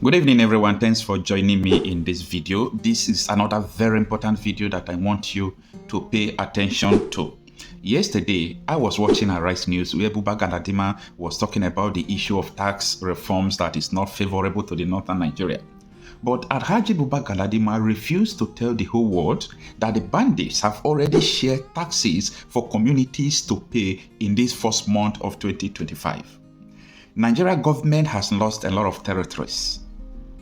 Good evening, everyone. Thanks for joining me in this video. This is another very important video that I want you to pay attention to. Yesterday, I was watching Arise News where Ebuka Obi was talking about the issue of tax reforms that is not favorable to the northern Nigeria. But Alhaji Ebuka Obi refused to tell the whole world that the bandits have already shared taxes for communities to pay in this first month of 2025. Nigeria government has lost a lot of territories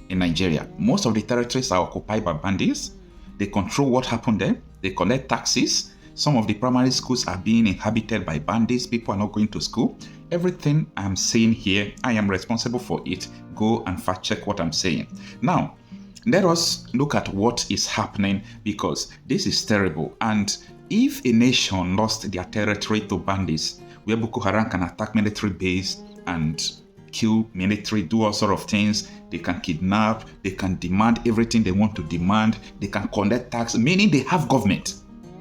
in Nigeria. Most of the territories are occupied by bandits. They control what happened there. They collect taxes. Some of the primary schools are being inhabited by bandits. People are not going to school. Everything I'm saying here, I am responsible for it. Go and fact check what I'm saying. Now, let us look at what is happening because this is terrible. And if a nation lost their territory to bandits, where Boko Haram can attack military base and kill military, do all sort of things, they can kidnap, they can demand everything they want to demand, they can collect tax, meaning they have government.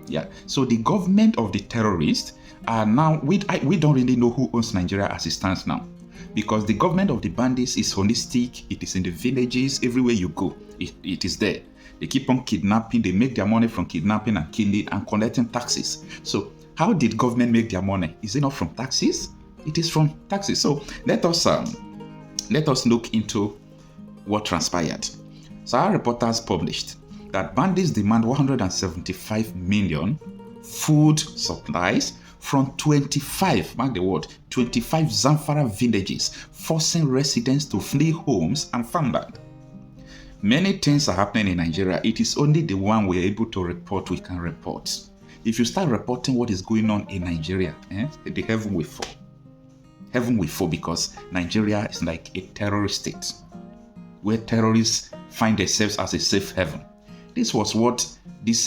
Yeah. So the government of the terrorists are now, we don't really know who owns Nigeria as it stands now. Because the government of the bandits is holistic, it is in the villages, everywhere you go, it is there. They keep on kidnapping, they make their money from kidnapping and killing and collecting taxes. So how did government make their money? Is it not from taxes? It is from taxes. So let us look into what transpired. So our reporters published that bandits demand 175 million food supplies from 25, mark the word, 25 Zamfara villages, forcing residents to flee homes and farmland. Many things are happening in Nigeria. It is only the one we are able to report we can report. If you start reporting what is going on in Nigeria, the heaven will fall. Heaven will fall because Nigeria is like a terrorist state where terrorists find themselves as a safe haven. This was what this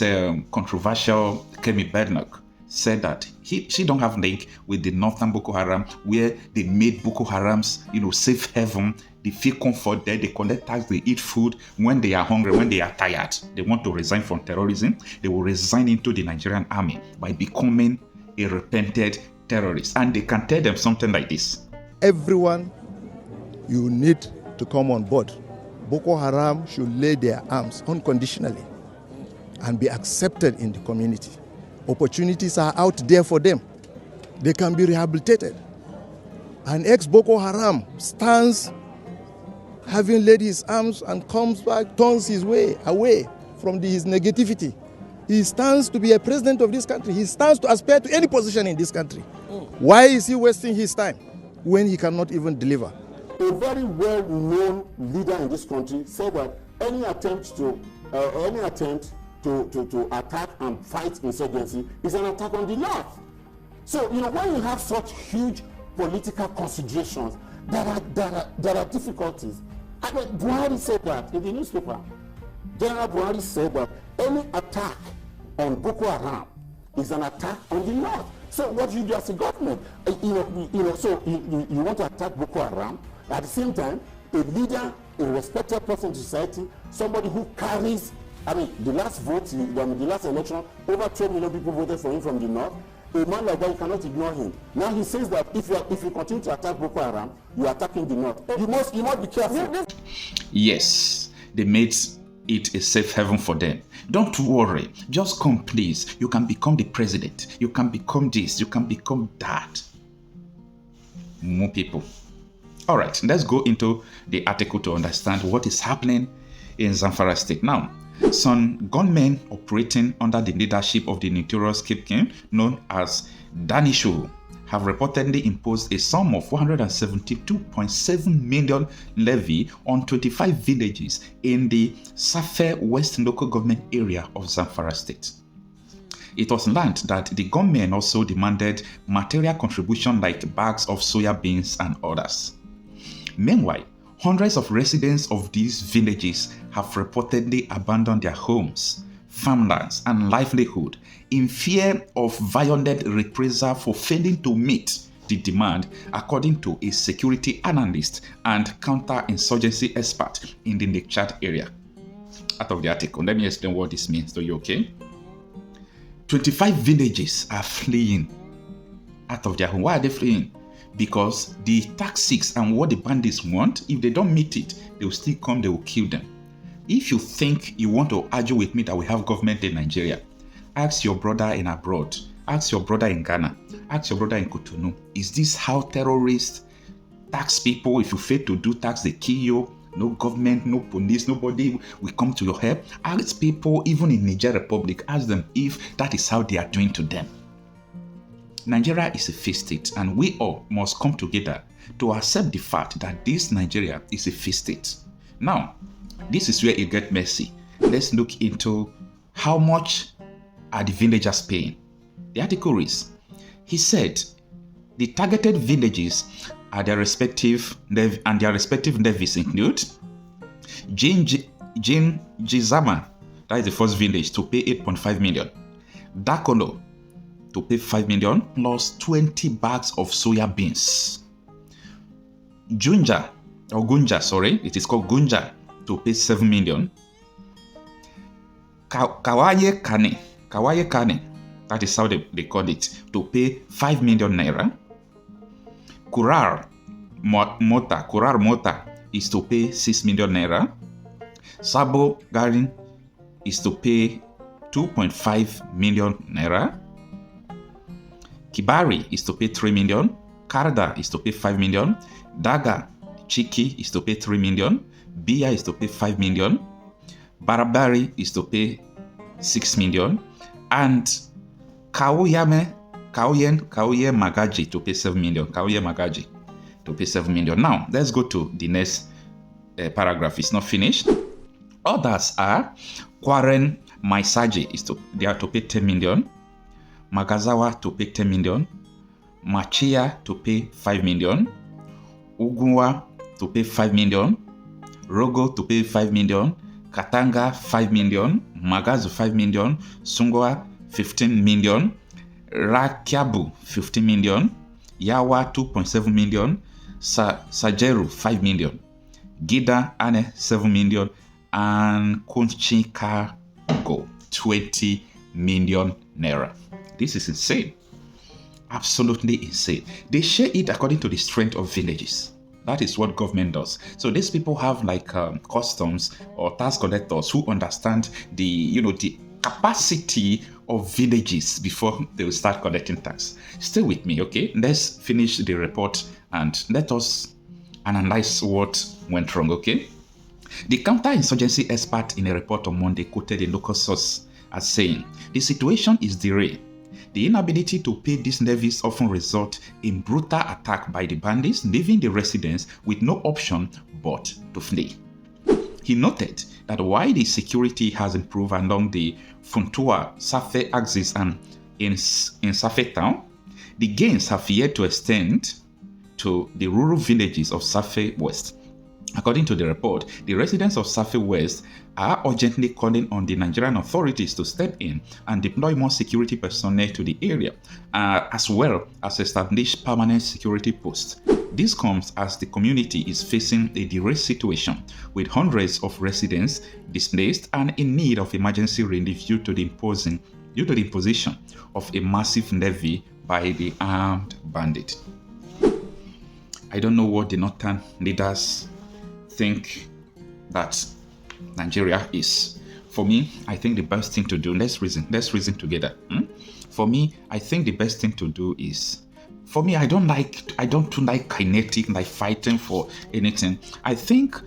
controversial Kemi Bernok said, that she don't have link with the northern Boko Haram where they made Boko Haram's safe haven. They feel comfort there, they collect tax, they eat food. When they are hungry, when they are tired, they want to resign from terrorism, they will resign into the Nigerian army by becoming a repented terrorist. And they can tell them something like this: everyone, you need to come on board. Boko Haram should lay their arms unconditionally and be accepted in the community. Opportunities are out there for them. They can be rehabilitated. An ex-Boko Haram stands having laid his arms and comes back, turns his way away from his negativity. He stands to be a president of this country. He stands to aspire to any position in this country. Why is he wasting his time when he cannot even deliver? A very well-known leader in this country said that any attempt to attack and fight insurgency is an attack on the north. So when you have such huge political considerations, there are difficulties. I mean, Buhari said that in the newspaper. General Buhari said that any attack on Boko Haram is an attack on the north. So what do you do as a government? So you want to attack Boko Haram. At the same time, a leader, a respected person in society, somebody who carries, the last vote, the last election, over 12 million people voted for him from the north. A man like that, you cannot ignore him. Now he says that if you continue to attack Boko Haram, you are attacking the north. You must be careful. Yes, they made it a safe haven for them. Don't worry, just come please. You can become the president. You can become this. You can become that. More people. All right, let's go into the article to understand what is happening in Zamfara state. Now, some gunmen operating under the leadership of the notorious kingpin known as Danishu have reportedly imposed a sum of 172.7 million levy on 25 villages in the Safe West local government area of Zamfara state. It was learned that the gunmen also demanded material contribution like bags of soya beans and others. Meanwhile, hundreds of residents of these villages have reportedly abandoned their homes, farmlands, and livelihood in fear of violent reprisal for failing to meet the demand, according to a security analyst and counter-insurgency expert in the Lake Chad area. Out of the article, let me explain what this means to you, okay? 25 villages are fleeing out of their home. Why are they fleeing? because the tactics and what the bandits want, if they don't meet it, they will still come, they will kill them. If you think you want to argue with me that we have government in Nigeria, ask your brother in abroad, ask your brother in Ghana, ask your brother in Cotonou. Is this how terrorists tax people? If you fail to do tax, they kill you. No government, no police, nobody will come to your help. Ask people, even in Niger Republic, ask them if that is how they are doing to them. Nigeria is a failed state, and we all must come together to accept the fact that this Nigeria is a failed state. Now, this is where it gets messy. Let's look into how much are the villagers paying. The article reads, he said, the targeted villages are their respective levies include Jizama, that is the first village, to pay 8.5 million. Dakolo to pay 5 million plus 20 bags of soya beans. Gunja, it is called Gunja, to pay 7 million. Kawaye Kane, that is how they call it, to pay 5 million naira. Kurar Mota is to pay 6 million naira. Sabo Garin is to pay 2.5 million naira. Kibari is to pay 3 million. Karda is to pay 5 million. Daga Chiki is to pay 3 million. Bia is to pay 5 million. Barabari is to pay 6 million. And Kauye Magaji to pay 7 million. Kauye Magaji to pay 7 million. Now, let's go to the next paragraph. It's not finished. Others are Kwaren Maisaji, they are to pay 10 million. Magazawa to pay 10 million. Machia to pay 5 million. Ugunwa to pay 5 million. Rogo to pay 5 million. Katanga 5 million. Magazu 5 million. Sungwa 15 million. Rakiabu 15 million. Yawa 2.7 million. Sajeru 5 million. Gida Ane 7 million. And Kunchikago 20 million naira. This is insane. Absolutely insane. They share it according to the strength of villages. That is what government does. So these people have like customs or tax collectors who understand the capacity of villages before they will start collecting tax. Stay with me, okay? Let's finish the report and let us analyze what went wrong, okay? The counterinsurgency expert in a report on Monday quoted a local source as saying, the situation is derailed. The inability to pay these levies often result in brutal attack by the bandits, leaving the residents with no option but to flee. He noted that while the security has improved along the Funtua-Safe axis and in Safe town, the gains have yet to extend to the rural villages of Safe West. According to the report, the residents of Safe West are urgently calling on the Nigerian authorities to step in and deploy more security personnel to the area, as well as establish permanent security posts. This comes as the community is facing a derailed situation, with hundreds of residents displaced and in need of emergency relief due to the imposition of a massive levy by the armed bandit. I don't know what the northern leaders think that Nigeria is. For me, I think the best thing to do, let's reason together. For me, I think the best thing to do is, for me, I don't too like kinetic, like fighting for anything. I think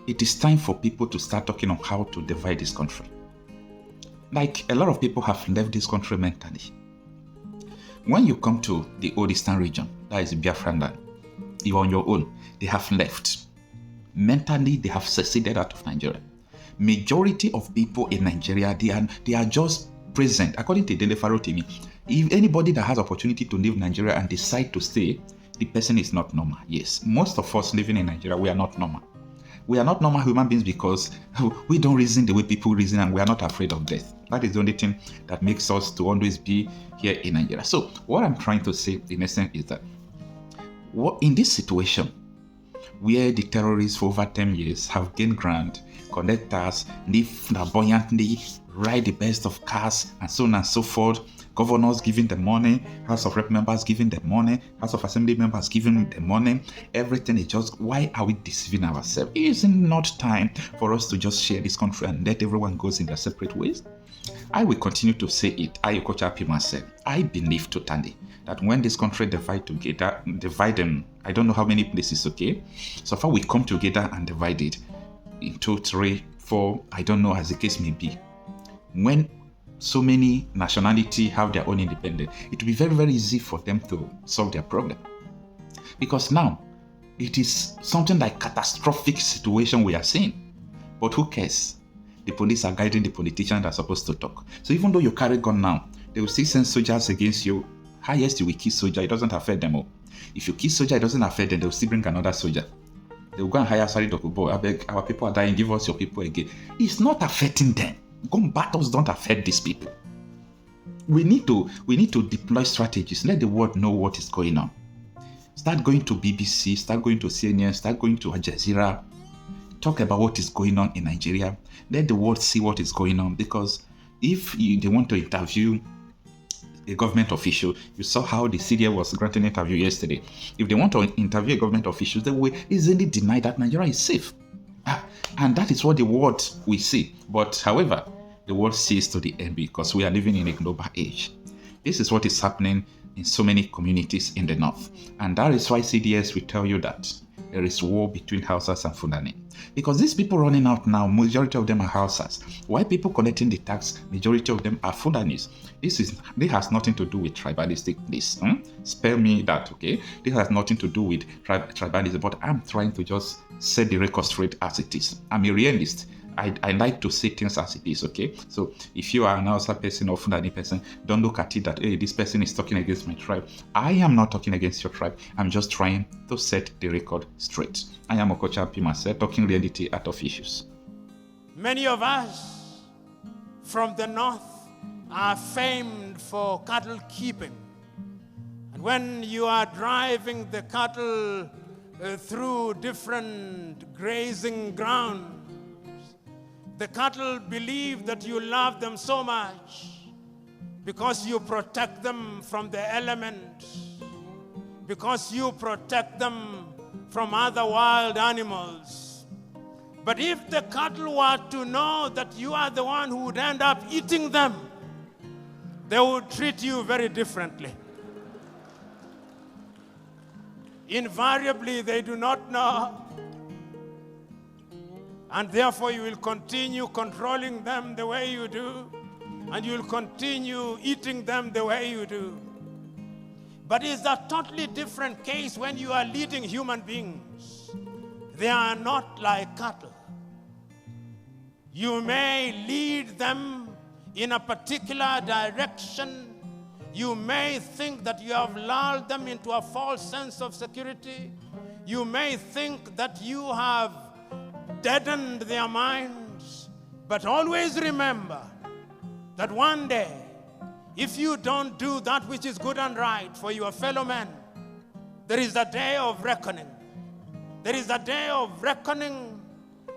it is time for people to start talking on how to divide this country. Like, a lot of people have left this country mentally. When you come to the old eastern region, that is Biafra land, you're on your own. They have left. Mentally, they have seceded out of Nigeria. Majority of people in Nigeria, they are just present. According to Dele Farotimi, if anybody that has opportunity to leave Nigeria and decide to stay, the person is not normal. Yes, most of us living in Nigeria, we are not normal. We are not normal human beings because we don't reason the way people reason, and we are not afraid of death. That is the only thing that makes us to always be here in Nigeria. So what I'm trying to say in essence is that in this situation, where the terrorists for over 10 years have gained ground, collect tax, live flamboyantly, ride the best of cars, and so on and so forth, governors giving the money, House of Rep members giving the money, House of Assembly members giving the money. Everything is just, why are we deceiving ourselves? Is it not time for us to just share this country and let everyone goes in their separate ways? I will continue to say it. I, Coach myself, I believe totally that when this country divide them, I don't know how many places, okay? So far we come together and divide it in 2, 3, 4, I don't know as the case may be. When so many nationalities have their own independence, it will be very, very easy for them to solve their problem. Because now, it is something like catastrophic situation we are seeing. But who cares? The police are guiding the politicians that are supposed to talk. So even though you carry gun now, they will still send soldiers against you. Highest you will kill soldier, it doesn't affect them all. If you kill soldier, it doesn't affect them, they will still bring another soldier. They will go and hire Sari Dokubo. I beg, our people are dying, give us your people again. It's not affecting them. Gun battles don't affect these people. We need to deploy strategies. Let the world know what is going on. Start going to BBC, start going to CNN, start going to Al Jazeera. Talk about what is going on in Nigeria. Let the world see what is going on. Because if they want to interview a government official, you saw how the CDA was granting an interview yesterday. If they want to interview a government official, they will easily deny that Nigeria is safe. And that is what the world will see. But however, the world sees to the end because we are living in a global age. This is what is happening in so many communities in the north. And that is why CDS will tell you that there is war between Hausas and Fulani. Because these people running out now, majority of them are Hausas. Why people collecting the tax, majority of them are Fulanis. This has nothing to do with tribalistic this. Spare me that, okay? This has nothing to do with tribalism, but I'm trying to just set the record straight as it is. I'm a realist. I like to say things as it is, okay? So if you are an Hausa person or Fulani person, don't look at it that, hey, this person is talking against my tribe. I am not talking against your tribe. I'm just trying to set the record straight. I am Okocha myself, talking reality out of issues. Many of us from the north are famed for cattle keeping. And when you are driving the cattle through different grazing grounds, the cattle believe that you love them so much because you protect them from the elements, because you protect them from other wild animals. But if the cattle were to know that you are the one who would end up eating them, they would treat you very differently. Invariably, they do not know. And therefore, you will continue controlling them the way you do, and you will continue eating them the way you do. But it's a totally different case when you are leading human beings. They are not like cattle. You may lead them in a particular direction. You may think that you have lulled them into a false sense of security. You may think that you have deadened their minds. But always remember that one day, if you don't do that which is good and right for your fellow men, there is a day of reckoning. There is a day of reckoning,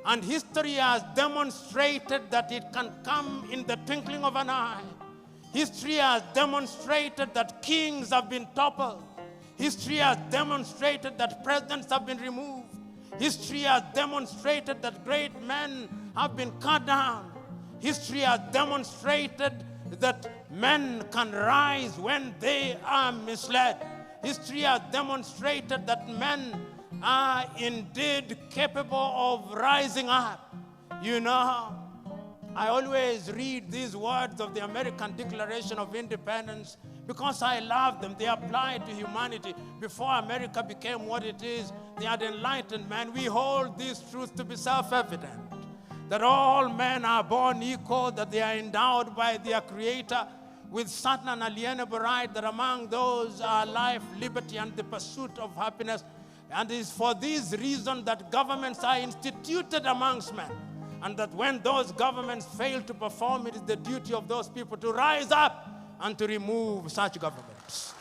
and history has demonstrated that it can come in the twinkling of an eye. History has demonstrated that kings have been toppled. History has demonstrated that presidents have been removed. History has demonstrated that great men have been cut down. History has demonstrated that men can rise when they are misled. History has demonstrated that men are indeed capable of rising up. You know, I always read these words of the American Declaration of Independence because I love them. They apply to humanity. Before America became what it is, they had enlightened men. We hold these truths to be self-evident, that all men are born equal, that they are endowed by their Creator with certain unalienable right, that among those are life, liberty, and the pursuit of happiness. And it is for this reason that governments are instituted amongst men, and that when those governments fail to perform, it is the duty of those people to rise up and to remove such governments.